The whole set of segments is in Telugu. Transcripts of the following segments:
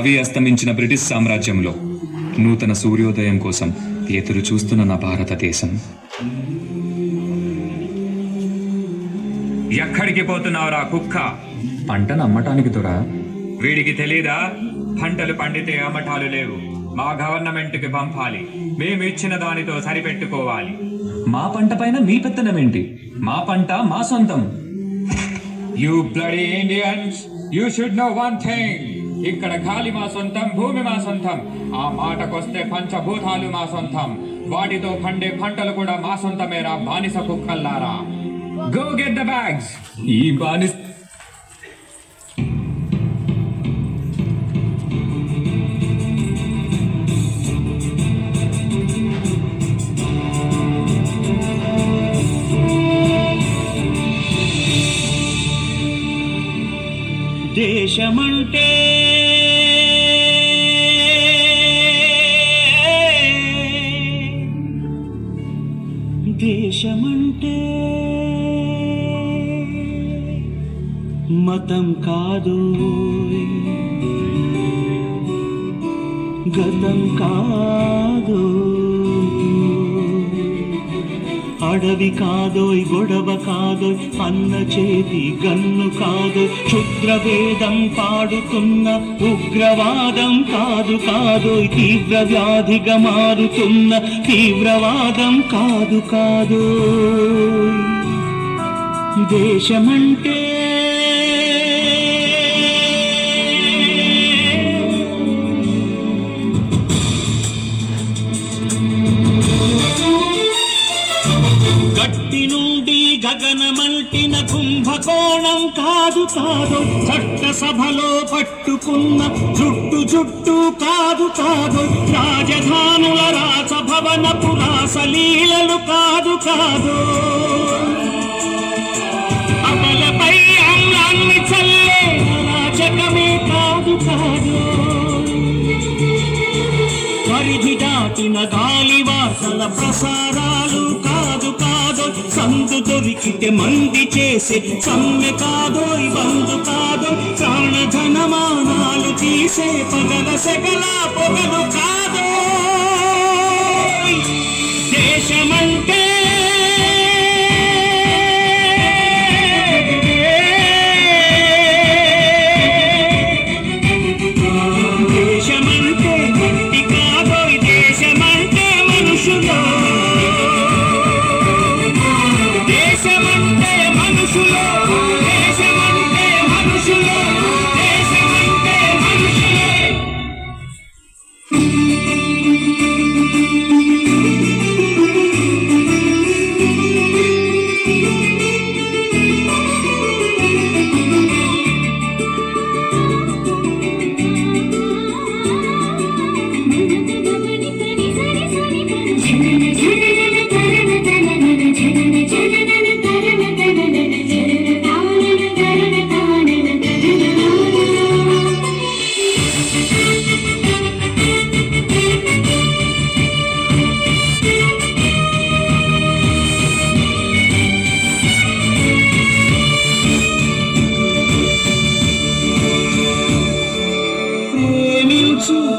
రవి అస్తమించిన బ్రిటిష్ సామ్రాజ్యంలో నూతన సూర్యోదయం కోసం ఎదురు చూస్తున్న నా భారతదేశం. ఎక్కడికి పోతున్నావురా కుక్క? పంటను అమ్మటానికి దొరా. వీడికి తెలీదా? పంటలు పండితే అమ్మటాలు లేవు, మా గవర్నమెంట్కి పంపాలి, మేము ఇచ్చిన దానితో సరిపెట్టుకోవాలి. మా పంట పైన మీ పెత్తనమేంటి? మా పంట మా సొంతం. You bloody Indians, you should know one thing. ఇక్కడ గాలి మా సొంతం, భూమి మా సొంతం. ఆ మాటకొస్తే పంచభూతాలు మా సొంతం. వాటితో పండే పంటలు కూడా మా సొంతమేరా బానిస కుక్కల్లారా. Go get the bags. ఈ బానిస దేశమంటే దేశమంటే మతం కాదు, గతం కాదు, అడవి కాదోయ్, గొడవ కాదోయ్, అన్న చేతి గన్ను కాదు, క్షుద్రవేదం పాడుతున్న ఉగ్రవాదం కాదు కాదోయ్, తీవ్ర వ్యాధిగా మారుతున్న తీవ్రవాదం కాదు కాదు. దేశమంటే గట్టి నుండి గగనమంటిన కుంభకోణం కాదు కాదు, చట్టసభలో పట్టుకున్న జుట్టు జుట్టు కాదు కాదు, రాజధానుల రాజభవనపు రాసలీలలు కాదు కాదు, అమలపై అంగాన్ని చల్లే రాజకమే కాదు కాదు, పరిధి దాటిన గాలి వార్తల ప్రసారాలు కాదు కాదు, సందు దొరికితే మంది చేసే సమ్మె కాదు, బంధు కాదు, ప్రాణధనమానాలు తీసే పగల సెగల పొగలు కాదు. దేశమంటే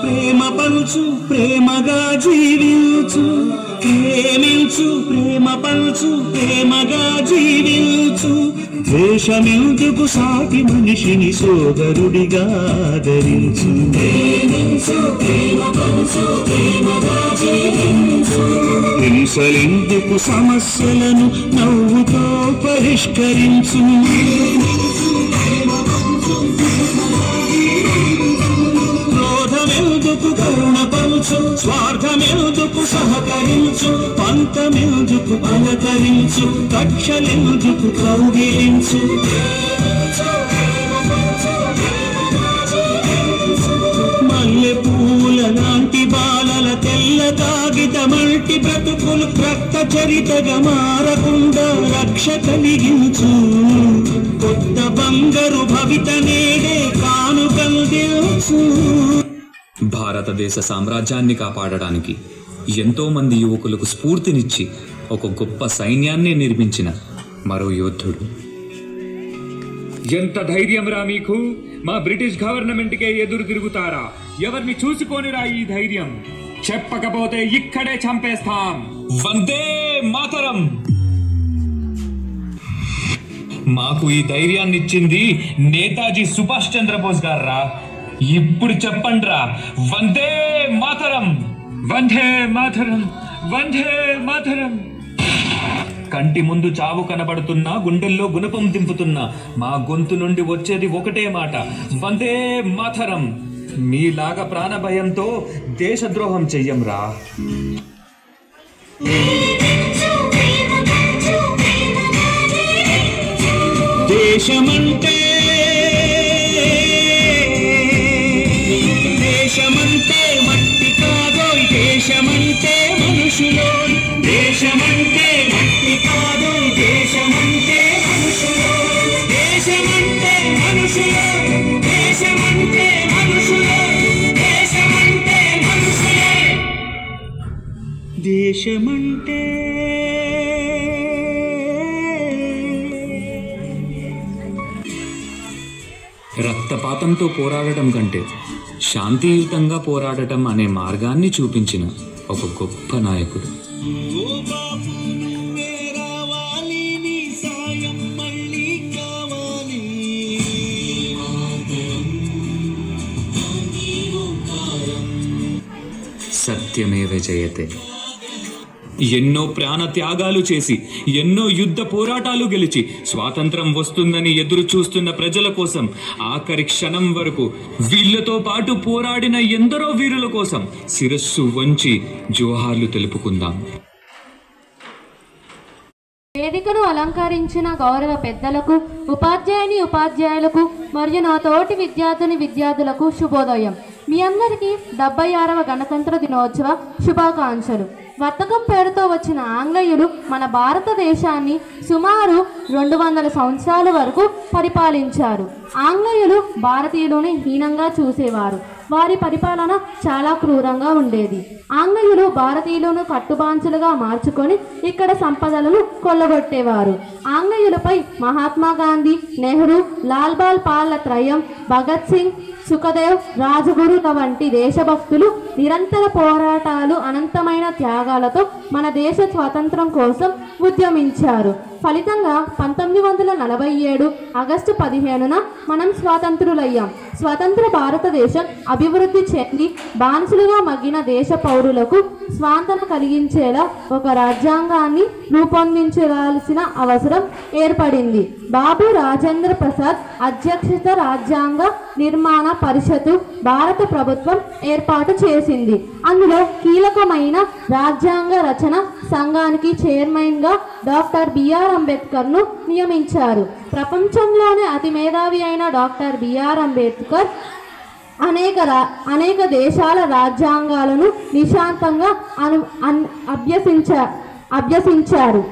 ప్రేమ పంచు, ప్రేమగా జీవించు, ప్రేమించు, ప్రేమ పంచు, ప్రేమగా జీవించు, ద్వేషమెందుకు సాటి మనిషిని సోదరుడిగా ఆదరించు, హింసలెందుకు సమస్యలను నవ్వుతో పరిష్కరించు, క్రోధమెందుకు కరుణ పరుచు, స్వార్థమెందుకు సహకరించు, పంతమెందుకు పలకరించు, కక్షలెందుకు కౌగిలించు, మల్లె పూల లాంటి బాలల తెల్ల కాగితమంటి బ్రతుకులు రక్త చరితగా మారకుండా రక్ష కలిగించు, కొత్త బంగారు భవిత నేడే కానుకందించు. భారతదేశ సామ్రాజ్యాన్ని కాపాడడానికి ఎంతో మంది యువకులకు స్ఫూర్తినిచ్చి ఒక గొప్ప సైన్యాన్ని నిర్మించిన మరో యోధుడు. ఎంత ధైర్యం రా మీకు! మా బ్రిటిష్ గవర్నమెంట్ కే ఎదురు తిరుగుతారా? ఎవరిని చూసుకోనిరా ఈ ధైర్యం? చెప్పకపోతే ఇక్కడే చంపేస్తాం. వందే మాతరం. మాకు ఈ ధైర్యాన్ని ఇచ్చింది నేతాజీ సుభాష్ చంద్రబోస్ గారా. ఇప్పుడు చెప్పండ్రా, వందే మాతరం, వందే మాతరం, వందే మాతరం. కంటి ముందు చావు కనబడుతున్నా, గుండెల్లో గుణపం దింపుతున్నా, మా గొంతు నుండి వచ్చేది ఒకటే మాట, వందే మాతరం. మీలాగా ప్రాణభయంతో దేశద్రోహం చెయ్యంరా. దేశమంటే మట్టి కాదోయ్, దేశమంటే మనుషులో. దేశమంటే మట్టి కాదోయ్, దేశమంటే మనుషులో. దేశమంటే మనుషులో, దేశమంటే మనుషులో, దేశమంటే మనుషులే. దేశమంటే రక్తపాతంతో పోరాడటం కంటే శాంతియుతంగా పోరాడటం అనే మార్గాన్ని చూపించిన ఒక గొప్ప నాయకుడు. సత్యమేవ జయతే. ఎన్నో ప్రాణ త్యాగాలు చేసి, ఎన్నో యుద్ధ పోరాటాలు గెలిచి స్వాతంత్రం వస్తుందని ఎదురు చూస్తున్న ప్రజల కోసం ఆఖరి క్షణం వరకు వీళ్లతో పాటు పోరాడిన ఎందరో వీరుల కోసం శిరస్సు వంచి జోహార్లు తెలుపుకుందాం. వేదికను అలంకరించిన గౌరవ పెద్దలకు, ఉపాధ్యాయులకు మరియు నా తోటి విద్యార్థులకు శుభోదయం. మీ అందరికీ 76వ గణతంత్ర దినోత్సవ శుభాకాంక్షలు. వర్తకం పేరుతో వచ్చిన ఆంగ్లేయులు మన భారతదేశాన్ని సుమారు 200 సంవత్సరాల వరకు పరిపాలించారు. ఆంగ్లేయులు భారతీయులని హీనంగా చూసేవారు. వారి పరిపాలన చాలా క్రూరంగా ఉండేది. ఆంగ్లేయులు భారతీయులను కట్టుబాంచులుగా మార్చుకొని ఇక్కడ సంపదలను కొల్లగొట్టేవారు. ఆంగ్లేయులపై మహాత్మా గాంధీ, నెహ్రూ, లాల్ బాల్ పాల్ల త్రయం, భగత్ సింగ్, సుఖదేవ్, రాజగురుల వంటి దేశభక్తులు నిరంతర పోరాటాలు, అనంతమైన త్యాగాలతో మన దేశ స్వాతంత్రం కోసం ఉద్యమించారు. ఫలితంగా 1947 ఆగస్టు 15న మనం స్వాతంత్రులయ్యాం. స్వతంత్ర భారతదేశం అభివృద్ధి చెంది బానిసలుగా మగ్గిన దేశ పౌరులకు స్వాతంత్రం కలిగించేలా ఒక రాజ్యాంగాన్ని రూపొందించాల్సిన అవసరం ఏర్పడింది. బాబు రాజేంద్ర ప్రసాద్ అధ్యక్షత రాజ్యాంగ నిర్మాణ పరిషత్తు భారత ప్రభుత్వం ఏర్పాటు చేసింది. అందులో కీలకమైన రాజ్యాంగ రచన సంఘానికి చైర్మన్గా డాక్టర్ బిఆర్ అంబేద్కర్ను నియమించారు. ప్రపంచంలోనే అతి మేధావి అయిన డాక్టర్ బిఆర్ అంబేద్కర్ అనేక దేశాల రాజ్యాంగాలను నిశాంతంగా అభ్యసించారు.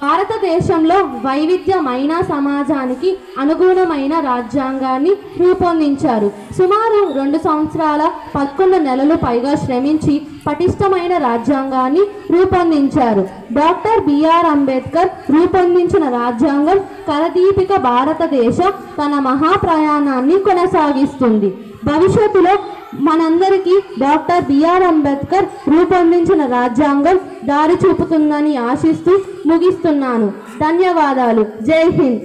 భారతదేశంలో వైవిధ్యమైన సమాజానికి అనుగుణమైన రాజ్యాంగాన్ని రూపొందించారు. సుమారు 2 సంవత్సరాల 11 నెలలు పైగా శ్రమించి పటిష్టమైన రాజ్యాంగాన్ని రూపొందించారు. డాక్టర్ బిఆర్ అంబేద్కర్ రూపొందించిన రాజ్యాంగం కరదీపిక భారతదేశ తన మహాప్రయాణాన్ని కొనసాగిస్తుంది. భవిష్యత్తులో మనందరికీ డాక్టర్ బిఆర్ అంబేద్కర్ రూపొందించిన రాజ్యాంగం దారి చూపుతుందని ఆశిస్తూ ముగిస్తున్నాను. ధన్యవాదాలు. జై Hind.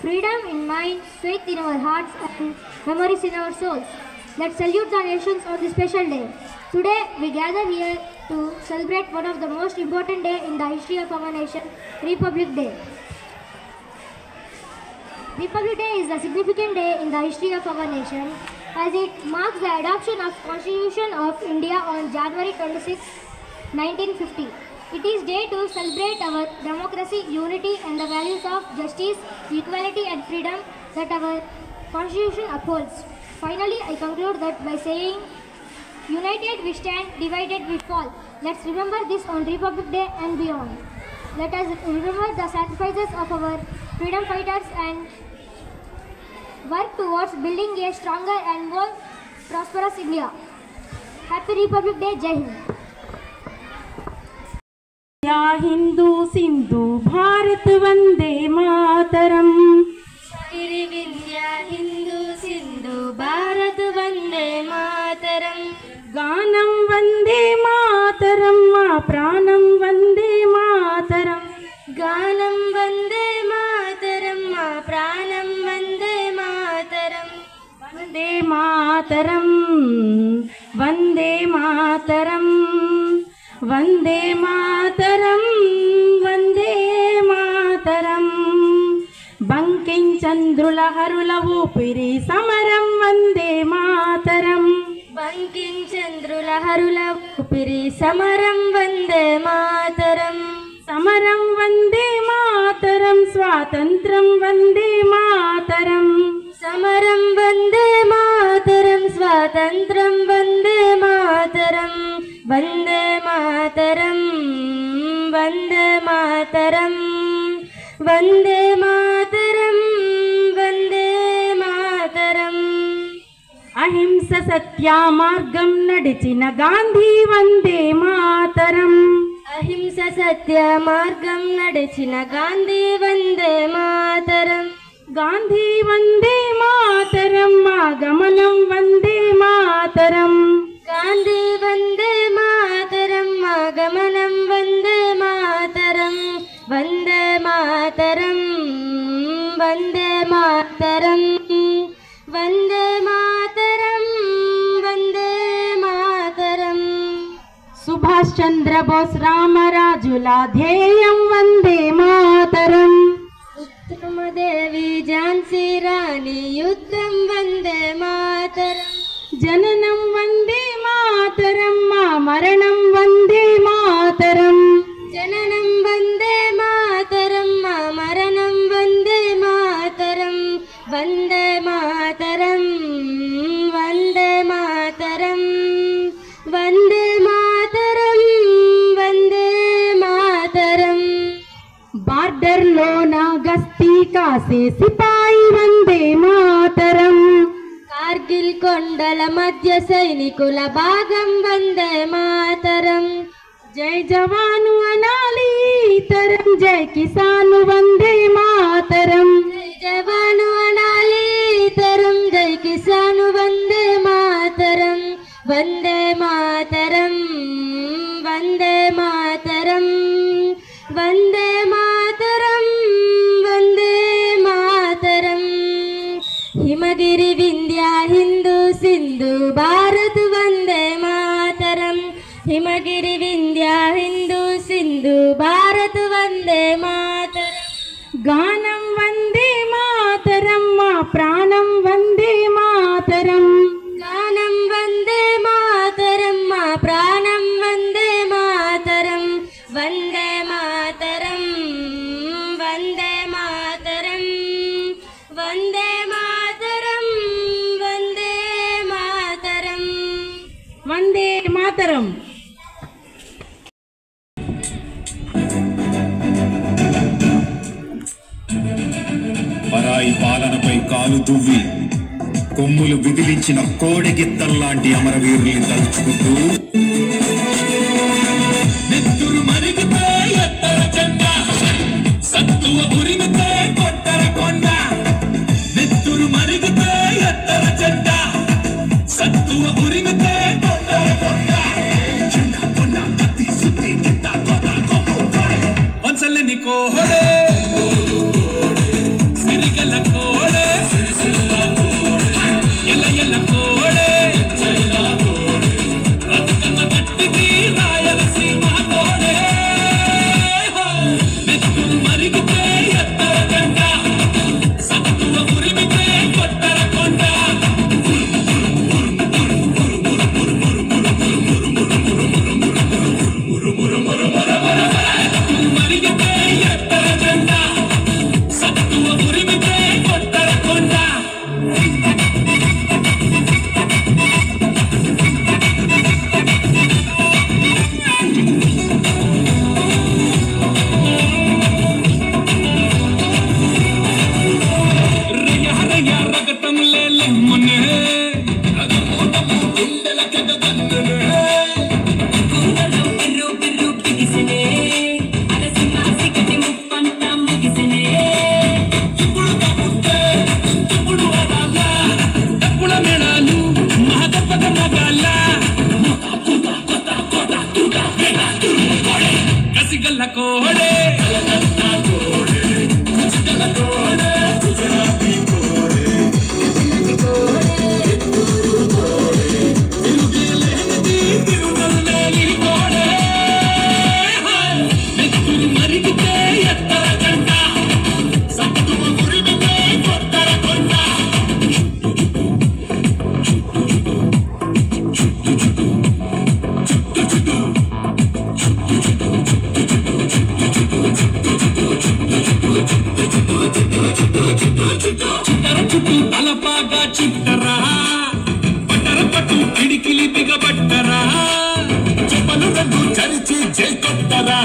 freedom in mind, faith in our hearts, and memories in our souls. Let's salute the nations on this special day. Today, we gather here to celebrate one of the most important days in the history of our nation, Republic Day. Republic Day is a significant day in the history of our nation as it marks the adoption of Constitution of India on January 26, 1950. It is day to celebrate our democracy, unity and the values of justice, equality and freedom that our Constitution upholds. Finally, I conclude that by saying, united we stand, divided we fall. Let's remember this on Republic Day and beyond. Let us remember the sacrifices of our freedom fighters and work towards building a stronger and more prosperous India. Happy Republic Day, Jai Hind. या हिंदू सिंधु भारत वंदे मातरम। विंध्या हिंदू सिंधु भारत वंदे मातरम। गानं वंदे मातरम, मा प्राणं वंदे मातरम। गानं वंदे मातरम, मा प्राणं वंदे मातरम। वंदे मातरम, वंदे मातरम, वंदे मातरम, वंदे मातरम। బంకించంద్రుల హరుల ఊపిరి సమరం వందే మాతరం। బంకించంద్రుల హరుల ఊపిరి సమరం వందే మాతరం। సమరం వందే మాతరం, స్వాతంత్రం వందే మాతరం। సమరం వందే మాతరం, స్వాతంత్రం వందే మాతరం। వందే మాతరం, వందే మాతరం, వందే మాతరం, వందే మాతరం। అహింస సత్య మార్గం నడిచిన గాంధీ వందే మాతరం। అహింస సత్య మార్గం నడిచిన గాంధీ వందే మాతరం। గాంధీ వందే మాతరం, మా గమనం వందే మాతరం। గాంధీ వందే మాతరం, మా గమనం వందే మాతరం। వందే మాతరం, వందే మాతరం, వందే మాతరం, వందే మాతరం। సుభాష్ చంద్రబోస్ రామరాజుల ధ్యేయం వందే మాతరం। ఉత్తమదేవి ఝాన్సీ రాణి యుద్ధం వందే మాతరం। జననం వందే మాతరం, మా మరణం వందే మాతరం। జననం వందే మాతరం, మా మరణం వందే మాతరం। వందే మాతరం, వందే మాతరం, వందే మాతరం, వందే మాతరం। బార్డర్ లోన గస్తీ కాసే సిపాయి వందే మాతరం। కార్గిల్ కొండల మధ్య సైనికుల భాగం వందే మాతరం। జై జవాను అనాలి తరం, జై కిసాను వందే మాతరం। జై జవాను అనాలి తరం, జై కిసాను వందే మాతరం। వందే మాతరం, వందే మాతరం, వందే మాతరం, వందే మాతరం। హిమగిరి వింధ్య హిందూ సింధు భారత్ వందే మాతరం। హిమగిరి వింధ్య హిందూ సింధు భారత్ వందే మాతరం। గానం వందే మాతరం, మా ప్రాణం వందే మాతరం। గానం వందే మాతరం, మా ప్రాణం వందే మాతరం। వందే మాతరం, వందే మాతరం, వందే మాతరం, వందే మాతరం, వందే మాతరం। పరాయి పాలనపై కాలు దువ్వి కొమ్ములు విదిలించిన కోడెగిత్తల్లాంటి అమరవీరుల్ని తలుచుకుంటూ నెత్తురు మరిగితే ఎత్తర జెండా, సత్తువ ఉరిగితే కొట్టర కొండ। నెత్తురు మరిగితే ఎత్తర జెండా, సత్తువ ఉరిగితే కొట్టర కొండ। జెండా కొండ కత్తి సుత్తి గిత్త కొత్త కొమ్ము వంచలేని కోహడే సిరిగల కోడే తలపాగా చుట్టరా పట్టర పట్టు పిడికిలి బిగబట్టరా చెప్పలు రంగు చరిచి చేకొట్టరా